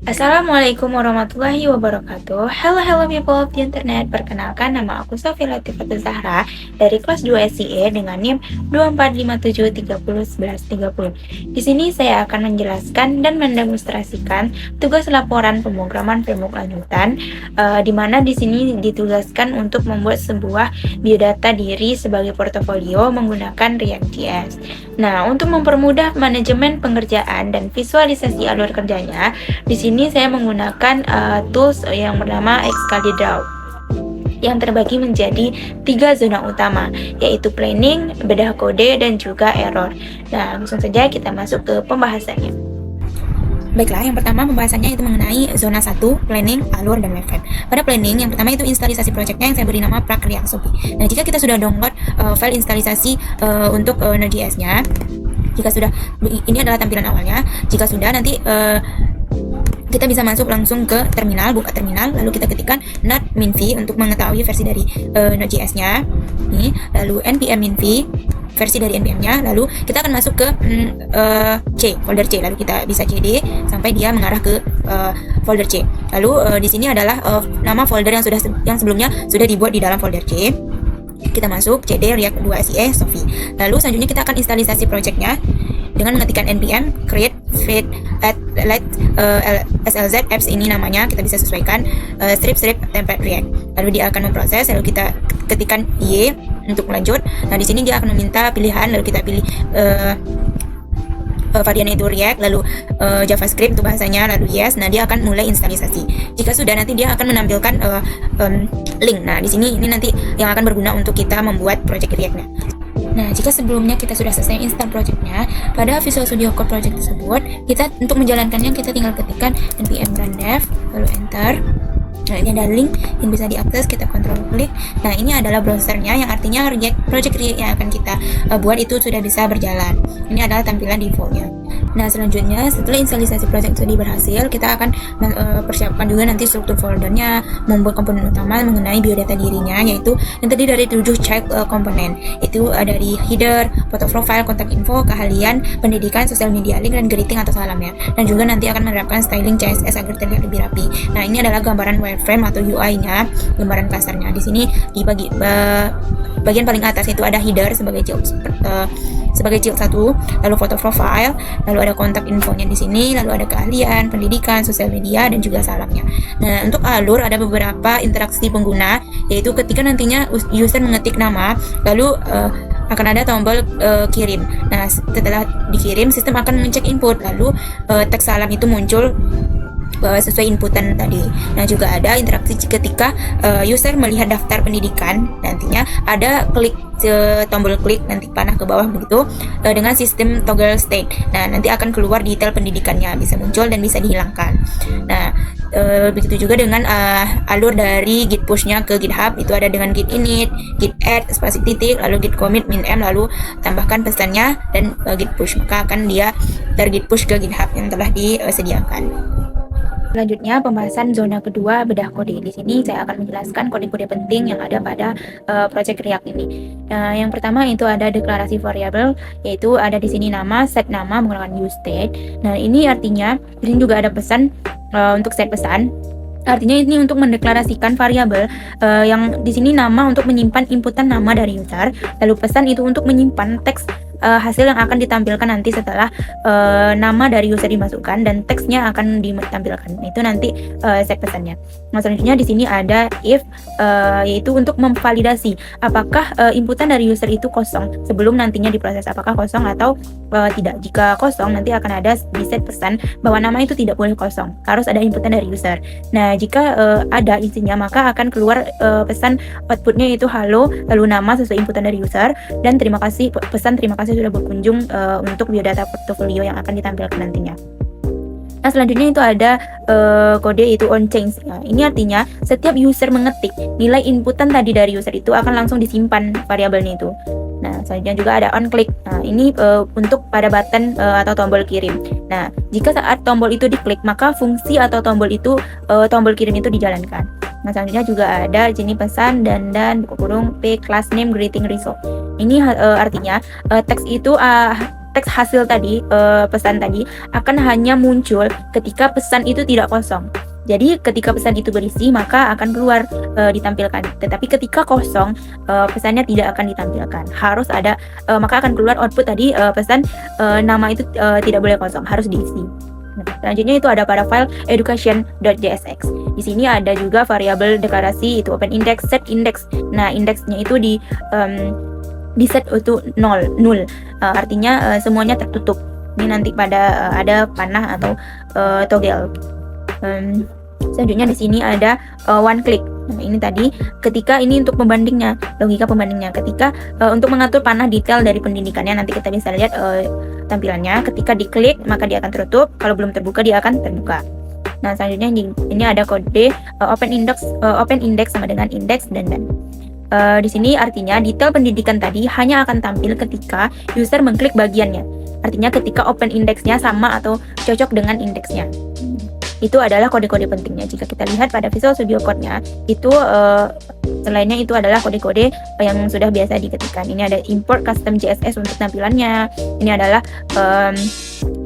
Assalamualaikum warahmatullahi wabarakatuh. Hello people of the internet. Perkenalkan, nama aku Sofi Latifatul Zahra dari kelas 2 SIE dengan NIM 2457301130. Di sini saya akan menjelaskan dan mendemonstrasikan tugas laporan pemrograman framework lanjutan, di mana di sini ditugaskan untuk membuat sebuah biodata diri sebagai portofolio menggunakan React.js. Nah, untuk mempermudah manajemen pengerjaan dan visualisasi alur kerjanya, di sini saya menggunakan tools yang bernama Excalidraw yang terbagi menjadi 3 zona utama, yaitu planning, bedah kode, dan juga error. Nah, langsung saja kita masuk ke pembahasannya. Baiklah, yang pertama pembahasannya itu mengenai zona 1, planning, alur, dan wireframe. Pada planning, yang pertama itu instalisasi projectnya yang saya beri nama Prakriyaksopi. Nah, jika kita sudah download file instalisasi untuk Node.js-nya, jika sudah, ini adalah tampilan awalnya. Jika sudah, nanti kita bisa masuk langsung ke terminal, buka terminal, lalu kita ketikkan node-minv untuk mengetahui versi dari Node.js-nya. Nih, lalu npm minv versi dari npm-nya, lalu kita akan masuk ke folder C, lalu kita bisa cd sampai dia mengarah ke folder C. Lalu di sini adalah nama folder yang sebelumnya sudah dibuat di dalam folder C. Kita masuk cd react 2 SIE Sofi. Lalu selanjutnya kita akan instalisasi projectnya dengan mengetikkan npm create feed let slz apps, ini namanya kita bisa sesuaikan strip template react. Lalu dia akan memproses, lalu kita ketikkan y untuk lanjut. Nah, di sini dia akan meminta pilihan, lalu kita pilih variannya itu React, lalu JavaScript untuk bahasanya, lalu yes. Nah, dia akan mulai instalisasi. Jika sudah, nanti dia akan menampilkan link. Nah, di sini ini nanti yang akan berguna untuk kita membuat project React-nya. Nah, jika sebelumnya kita sudah selesai install projectnya, pada Visual Studio Code project tersebut, kita untuk menjalankannya kita tinggal ketikkan npm run dev, lalu enter. Nah, ini ada link yang bisa diakses, kita kontrol klik. Nah, ini adalah browsernya, yang artinya project React yang akan kita buat itu sudah bisa berjalan. Ini adalah tampilan defaultnya. Nah, selanjutnya setelah instalisasi project tadi berhasil, kita akan persiapkan juga nanti struktur foldernya, membuat komponen utama mengenai biodata dirinya, yaitu yang terdiri dari 7 child komponen. Itu dari header, foto profile, kontak info, keahlian, pendidikan, sosial media link, dan greeting atau salamnya. Dan juga nanti akan menerapkan styling CSS agar terlihat lebih rapi. Nah, ini adalah gambaran wireframe atau UI-nya, gambaran kasarnya. Di sini di bagian paling atas itu ada header sebagai child 1, lalu foto profile, lalu ada kontak infonya di sini, lalu ada keahlian, pendidikan, sosial media, dan juga salamnya. Nah, untuk alur ada beberapa interaksi pengguna, yaitu ketika nantinya user mengetik nama, lalu akan ada tombol kirim. Nah, setelah dikirim, sistem akan mengecek input, lalu teks salam itu muncul sesuai inputan tadi. Nah, juga ada interaksi ketika user melihat daftar pendidikan, nantinya ada tombol klik nanti panah ke bawah begitu dengan sistem toggle state. Nah, nanti akan keluar detail pendidikannya, bisa muncul dan bisa dihilangkan. Nah, begitu juga dengan alur dari git push-nya ke GitHub, itu ada dengan git init, git add, spasi titik, lalu git commit min-m, lalu tambahkan pesannya dan git push, maka akan dia git push ke GitHub yang telah disediakan. Selanjutnya, pembahasan zona kedua, bedah kode. Di sini saya akan menjelaskan kode-kode penting yang ada pada project React ini. Yang pertama itu ada deklarasi variabel, yaitu ada di sini nama, set nama menggunakan useState. Nah, ini artinya di sini juga ada pesan untuk set pesan. Artinya ini untuk mendeklarasikan variabel yang di sini nama untuk menyimpan inputan nama dari user, lalu pesan itu untuk menyimpan teks hasil yang akan ditampilkan nanti setelah nama dari user dimasukkan dan teksnya akan ditampilkan. Itu nanti set pesannya. Nah, selanjutnya di sini ada if, yaitu untuk memvalidasi apakah inputan dari user itu kosong sebelum nantinya diproses, apakah kosong atau tidak. Jika kosong, nanti akan ada di set pesan bahwa nama itu tidak boleh kosong, harus ada inputan dari user. Nah, jika ada isinya, maka akan keluar pesan outputnya itu halo, lalu nama sesuai inputan dari user, dan terima kasih sudah berkunjung untuk biodata portfolio yang akan ditampilkan nantinya. Nah, selanjutnya itu ada kode itu on change. Nah, ini artinya setiap user mengetik, nilai inputan tadi dari user itu akan langsung disimpan variabelnya itu. Nah, selanjutnya juga ada on click. Nah, ini untuk pada button atau tombol kirim. Nah, jika saat tombol itu diklik, maka fungsi atau tombol kirim itu dijalankan. Nah, selanjutnya juga ada jenis pesan dan buku kurung p class name greeting result. Ini artinya teks itu teks hasil tadi, pesan tadi akan hanya muncul ketika pesan itu tidak kosong. Jadi ketika pesan itu berisi maka akan keluar ditampilkan. Tetapi ketika kosong pesannya tidak akan ditampilkan. Harus ada maka akan keluar output tadi pesan nama itu tidak boleh kosong, harus diisi. Nah, selanjutnya itu ada pada file education.jsx. Di sini ada juga variabel deklarasi itu open index, set index. Nah, indeksnya itu di set untuk null. Artinya semuanya tertutup. Ini nanti pada ada panah atau toggle. Selanjutnya di sini ada one click. Nah, ini tadi ketika ini untuk pembandingnya, logika pembandingnya. Ketika untuk mengatur panah detail dari pendidikannya, nanti kita bisa lihat tampilannya. Ketika diklik maka dia akan tertutup, kalau belum terbuka dia akan terbuka. Nah, selanjutnya ini ada kode open index sama dengan index dan. Di sini artinya detail pendidikan tadi hanya akan tampil ketika user mengklik bagiannya. Artinya ketika open indexnya sama atau cocok dengan indeksnya. Itu adalah kode-kode pentingnya. Jika kita lihat pada Visual Studio Code-nya, itu selainnya itu adalah kode-kode yang sudah biasa diketikkan. Ini ada import custom CSS untuk tampilannya. Ini adalah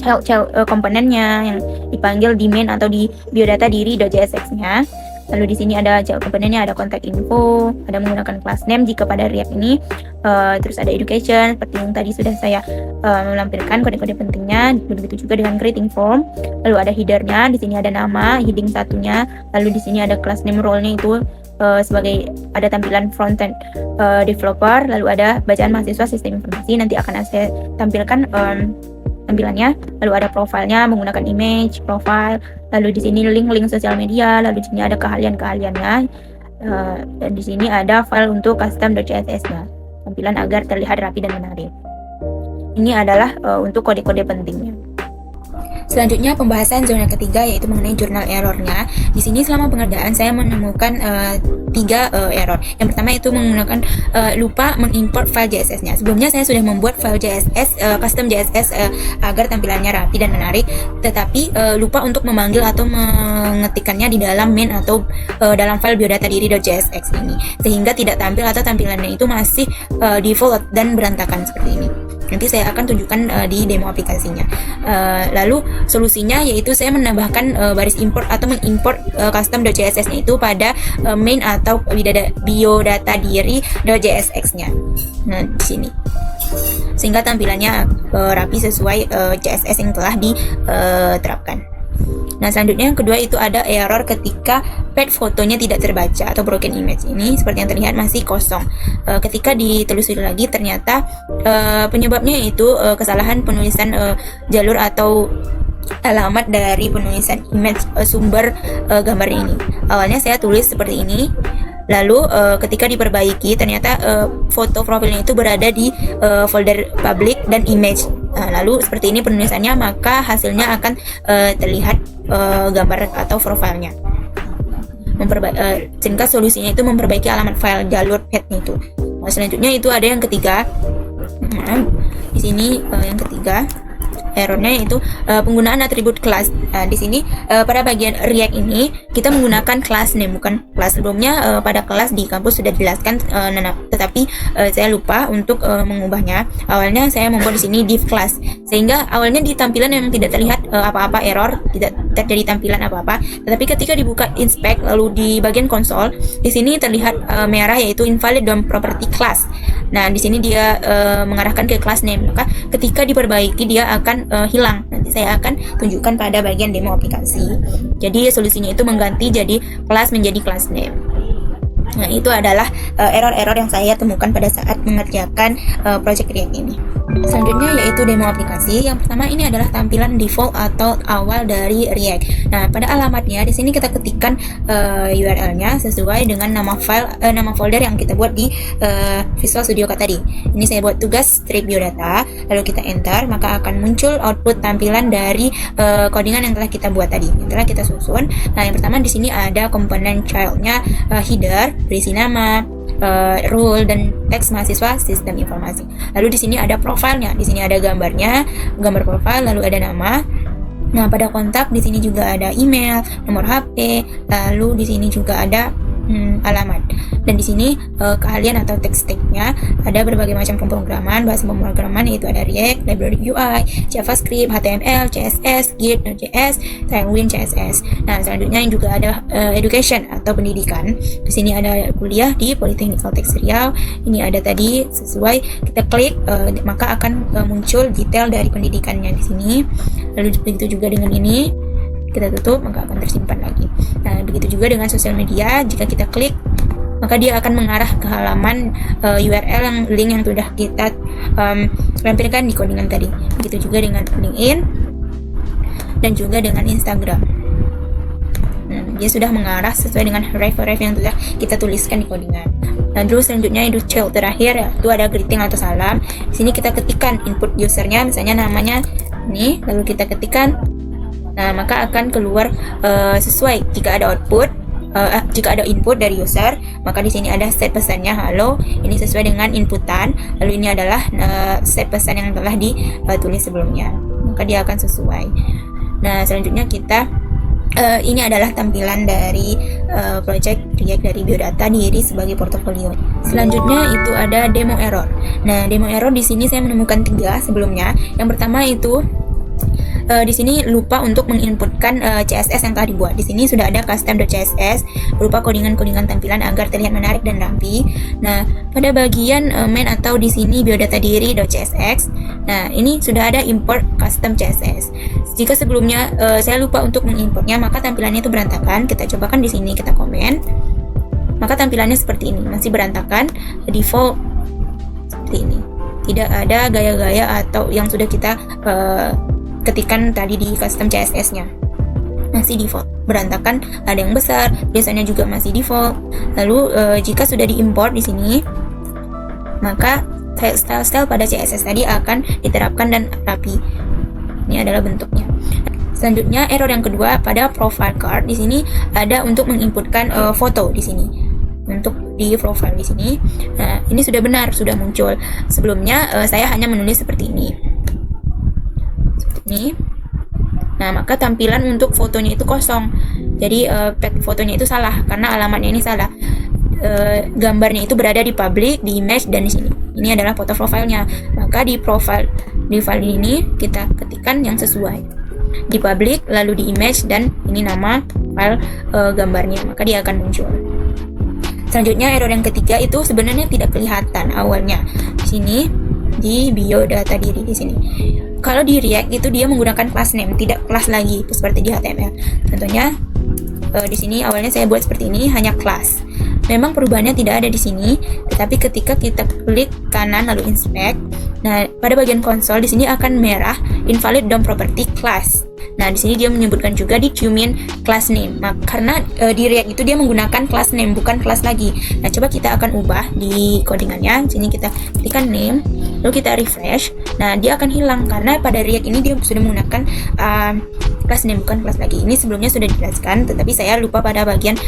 child komponennya yang dipanggil di main atau di biodata diri.jsx-nya. Lalu di sini ada child komponennya, ada contact info, ada menggunakan class name jika pada React ini. Terus ada education, seperti yang tadi sudah saya melampirkan kode-kode pentingnya. Begitu juga dengan creating form. Lalu ada header-nya, di sini ada nama, heading satunya. Lalu di sini ada class name role-nya itu sebagai ada tampilan frontend developer. Lalu ada bacaan mahasiswa sistem informasi, nanti akan saya tampilkan tampilannya. Lalu ada profilnya menggunakan image, profile. Lalu di sini link sosial media. Lalu di sini ada keahlian-keahliannya. Dan di sini ada file untuk custom.css-nya. Tampilan agar terlihat rapi dan menarik. Ini adalah untuk kode-kode pentingnya. Selanjutnya pembahasan zona ketiga yaitu mengenai jurnal error-nya. Di sini selama pengerjaan saya menemukan 3 error. Yang pertama itu menggunakan lupa mengimport file JSS-nya. Sebelumnya saya sudah membuat file JSS custom JSS agar tampilannya rapi dan menarik, tetapi lupa untuk memanggil atau mengetikkannya di dalam main atau dalam file biodata diri.jsx ini, sehingga tidak tampil atau tampilannya itu masih default dan berantakan seperti ini. Nanti saya akan tunjukkan di demo aplikasinya. Lalu solusinya yaitu saya menambahkan baris import atau mengimport custom.css-nya itu pada main atau biodata diri.jsx-nya. Nah, di sini. Sehingga tampilannya rapi sesuai CSS yang telah diterapkan. Nah, selanjutnya yang kedua itu ada error ketika pad fotonya tidak terbaca atau broken image. Ini seperti yang terlihat masih kosong. Ketika ditelusuri lagi ternyata penyebabnya itu kesalahan penulisan jalur atau alamat dari penulisan image sumber gambar ini. Awalnya saya tulis seperti ini. Lalu ketika diperbaiki ternyata foto profilnya itu berada di folder public dan image. Lalu seperti ini penulisannya, maka hasilnya akan terlihat gambar atau profilnya. Sehingga solusinya itu memperbaiki alamat file jalur padnya itu. Nah, selanjutnya itu ada yang ketiga. Di sini yang ketiga errornya itu penggunaan atribut kelas. Di sini pada bagian React ini kita menggunakan class name bukan kelas. Sebelumnya pada kelas di kampus sudah dijelaskan, tetapi saya lupa untuk mengubahnya. Awalnya saya membuat di sini div class, sehingga awalnya di tampilan memang tidak terlihat apa-apa error, tidak terjadi tampilan apa-apa. Tetapi ketika dibuka inspect lalu di bagian konsol, di sini terlihat merah yaitu invalid DOM property class. Nah, di sini dia mengarahkan ke class name. Maka ketika diperbaiki dia akan hilang. Nanti saya akan tunjukkan pada bagian demo aplikasi. Jadi solusinya itu mengganti jadi kelas menjadi class name. Nah, itu adalah error-error yang saya temukan pada saat mengerjakan project React ini. Selanjutnya yaitu demo aplikasi. Yang pertama ini adalah tampilan default atau awal dari React. Nah, pada alamatnya di sini kita ketikkan URL-nya sesuai dengan nama file, nama folder yang kita buat di Visual Studio Code tadi. Ini saya buat tugas strip biodata, lalu kita enter, maka akan muncul output tampilan dari codingan yang telah kita buat tadi, yang telah kita susun. Nah, yang pertama di sini ada komponen child-nya header, berisi nama, role dan teks mahasiswa sistem informasi. Lalu di sini ada profilnya, di sini ada gambarnya, gambar profil, lalu ada nama. Nah, pada kontak di sini juga ada email, nomor HP, lalu di sini juga ada alamat. Dan di sini keahlian atau tech stack-nya ada berbagai macam pemrograman, bahasa pemrograman yaitu ada React, Library UI, JavaScript, HTML, CSS, Git, Node.js, Tailwind, CSS. Nah, selanjutnya yang juga ada education atau pendidikan. Di sini ada kuliah di Politeknik Caltech Riau. Ini ada tadi sesuai kita klik maka akan muncul detail dari pendidikannya di sini. Lalu begitu juga dengan ini. Kita tutup maka akan tersimpan lagi. Nah, begitu juga dengan sosial media, jika kita klik maka dia akan mengarah ke halaman URL yang link yang sudah kita lampirkan di codingan tadi. Begitu juga dengan LinkedIn dan juga dengan Instagram. Dia sudah mengarah sesuai dengan ref yang sudah kita tuliskan di codingan. Dan terus selanjutnya itu terakhir yaitu ada greeting atau salam. Di sini kita ketikkan input usernya, misalnya namanya ini, lalu kita ketikkan. Nah, maka akan keluar sesuai. Jika ada output, jika ada input dari user, maka di sini ada set pesannya halo. Ini sesuai dengan inputan. Lalu ini adalah set pesan yang telah ditulis sebelumnya. Maka dia akan sesuai. Nah, selanjutnya kita ini adalah tampilan dari project React dari Biodata diri sebagai portofolio. Selanjutnya itu ada demo error. Nah, demo error di sini saya menemukan 3 sebelumnya. Yang pertama itu di sini lupa untuk menginputkan CSS yang telah dibuat. Di sini sudah ada custom.css berupa codingan-codingan tampilan agar terlihat menarik dan rapi. Nah, pada bagian main atau di sini biodata diri.csx, nah ini sudah ada import custom CSS. Jika sebelumnya saya lupa untuk mengimportnya, maka tampilannya itu berantakan. Kita cobakan di sini, kita komen. Maka tampilannya seperti ini, masih berantakan, default seperti ini. Tidak ada gaya-gaya atau yang sudah kita ketikan tadi di custom CSS-nya. Masih default, berantakan, ada yang besar, biasanya juga masih default. Lalu jika sudah diimport di sini, maka style-style pada CSS tadi akan diterapkan dan rapi. Ini adalah bentuknya. Selanjutnya error yang kedua pada profile card. Di sini ada untuk menginputkan foto di sini. Untuk di profile di sini. Nah, ini sudah benar, sudah muncul. Sebelumnya saya hanya menulis seperti ini. Nah, maka tampilan untuk fotonya itu kosong. Jadi fotonya itu salah karena alamatnya ini salah. Gambarnya itu berada di public, di image, dan di sini. Ini adalah foto profilnya. Maka di file ini kita ketikkan yang sesuai. Di public, lalu di image, dan ini nama file gambarnya. Maka dia akan muncul. Selanjutnya error yang ketiga itu sebenarnya tidak kelihatan awalnya. Di sini di biodata diri di sini. Kalau di React itu dia menggunakan class name, tidak kelas lagi seperti di HTML. Contohnya di sini awalnya saya buat seperti ini, hanya class. Memang perubahannya tidak ada di sini, tetapi ketika kita klik kanan lalu inspect, nah pada bagian konsol di sini akan merah invalid DOM property class. Nah, di sini dia menyebutkan juga di cumin class name. Nah, karena di React itu dia menggunakan class name, bukan class lagi. Nah, coba kita akan ubah di codingannya. Di sini kita ketikkan name, lalu kita refresh. Nah, dia akan hilang karena pada React ini dia sudah menggunakan class name, bukan class lagi. Ini sebelumnya sudah dijelaskan, tetapi saya lupa pada bagian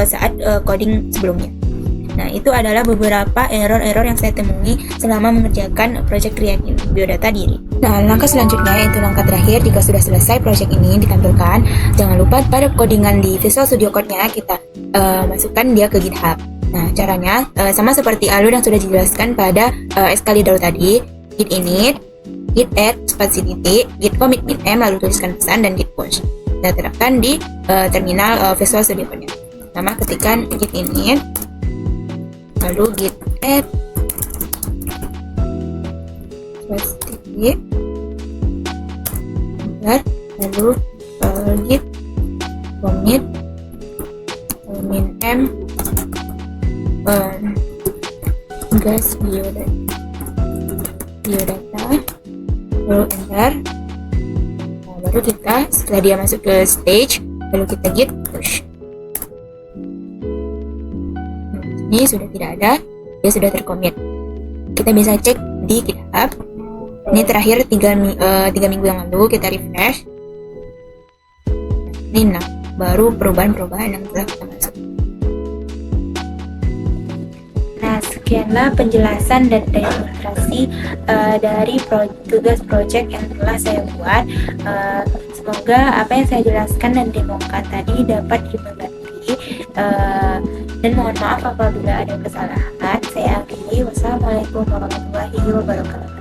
saat coding sebelumnya. Nah, itu adalah beberapa error-error yang saya temui selama mengerjakan project React ini, biodata diri. Nah, langkah selanjutnya yaitu langkah terakhir. Jika sudah selesai project ini ditampilkan, jangan lupa pada codingan di Visual Studio Code-nya kita masukkan dia ke GitHub. Nah, caranya sama seperti alur yang sudah dijelaskan pada skleader tadi, git init, git add, spasi titik, git commit, git m, lalu tuliskan pesan, dan git push. Kita terapkan di terminal Visual Studio Code-nya. Pertama, ketikkan git init, lalu git add, spasi titik, lalu git commit, min m, gas biodata, lalu enter. Nah, baru kita setelah dia masuk ke stage, lalu kita git push. Ini sudah tidak ada, dia sudah tercommit. Kita bisa cek di GitHub. Ini terakhir 3 minggu yang lalu, kita refresh. Ini nah, baru perubahan-perubahan yang telah kita masuk. Nah, sekianlah penjelasan dan demonstrasi dari tugas project yang telah saya buat. Semoga apa yang saya jelaskan dan demokan tadi dapat dimengerti Dan mohon maaf apabila ada kesalahan. Saya akhiri. Wassalamualaikum warahmatullahi wabarakatuh.